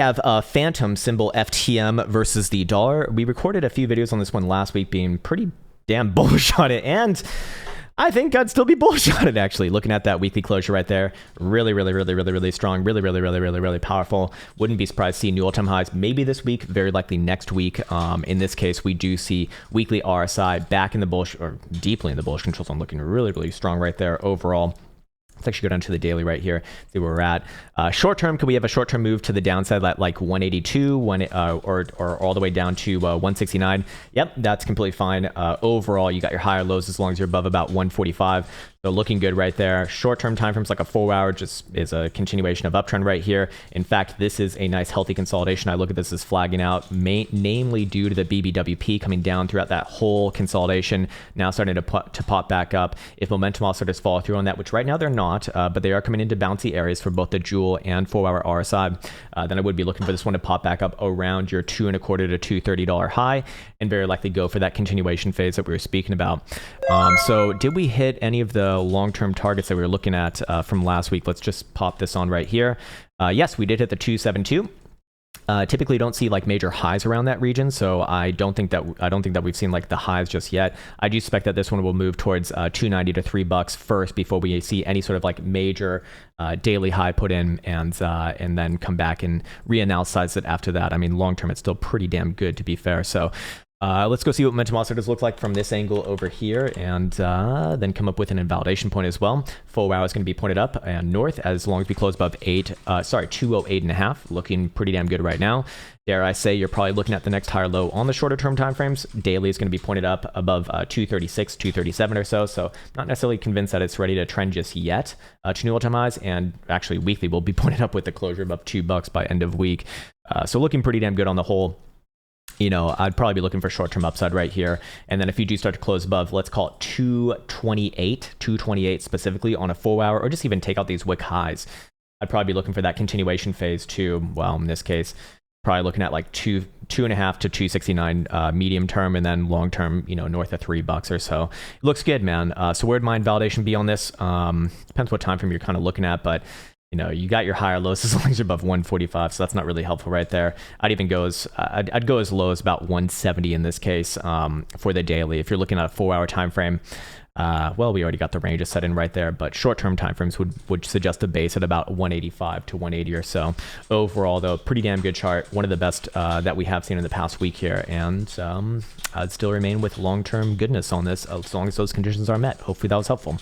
Have Fantom symbol FTM versus the dollar. We recorded a few videos on this one last week being pretty damn bullish on it, and I think I'd still be bullish on it, actually. Looking at that weekly closure right there, really strong, really powerful. Wouldn't be surprised to see new all-time highs maybe this week, very likely next week. In this case, we do see weekly RSI back in the bullish, or deeply in the bullish control zone, looking really strong right there overall. Let's actually go down to the daily right here, see where we're at. Short term, could we have a short term move to the downside at like 182, or all the way down to 169? Yep, that's completely fine. Overall, you got your higher lows as long as you're above about 145. So looking good right there. Short-term time frames like a 4 hour just is a continuation of uptrend right here. In fact, this is a nice healthy consolidation. I look at this as flagging out, namely due to the BBWP coming down throughout that whole consolidation, now starting to pop back up. If momentum also does follow through on that, which right now they're not, but they are coming into bouncy areas for both the Jewel and 4 hour RSI, then I would be looking for this one to pop back up around your $2.25 to $2.30 high, and very likely go for that continuation phase that we were speaking about. So did we hit any of the long-term targets that we were looking at from last week? Let's just pop this on right here. Yes, we did hit the 272. Typically don't see like major highs around that region, so I don't think that we've seen like the highs just yet. I do expect that this one will move towards $2.90 to $3 first before we see any sort of like major daily high put in, and then come back and reanalyze it after that. I mean, long term it's still pretty damn good, to be fair. So let's go see what momentum oscillators look like from this angle over here, and then come up with an invalidation point as well. 4 hours is going to be pointed up and north as long as we close above 208.5, looking pretty damn good right now. Dare I say, you're probably looking at the next higher low on the shorter term time frames. Daily is going to be pointed up above 236, 237 or so. So not necessarily convinced that it's ready to trend just yet to new all-time highs, and actually weekly will be pointed up with the closure above $2 by end of week. So looking pretty damn good on the whole. You know, I'd probably be looking for short-term upside right here. And then if you do start to close above, let's call it 228 specifically on a 4 hour, or just even take out these wick highs, I'd probably be looking for that continuation phase too. Well, in this case, probably looking at like 2.5 to 269 medium term, and then long term, you know, north of $3 or so. It looks good, man. So where'd my invalidation be on this? Depends what time frame you're kind of looking at, but you know, you got your higher lows as long as you're above 145, so that's not really helpful right there. I'd even go as I'd go as low as about 170 in this case for the daily. If you're looking at a 4 hour time frame, well, we already got the ranges set in right there, but short-term time frames would suggest a base at about 185 to 180 or so. Overall, though, pretty damn good chart, one of the best that we have seen in the past week here, and I'd still remain with long-term goodness on this as long as those conditions are met. Hopefully that was helpful.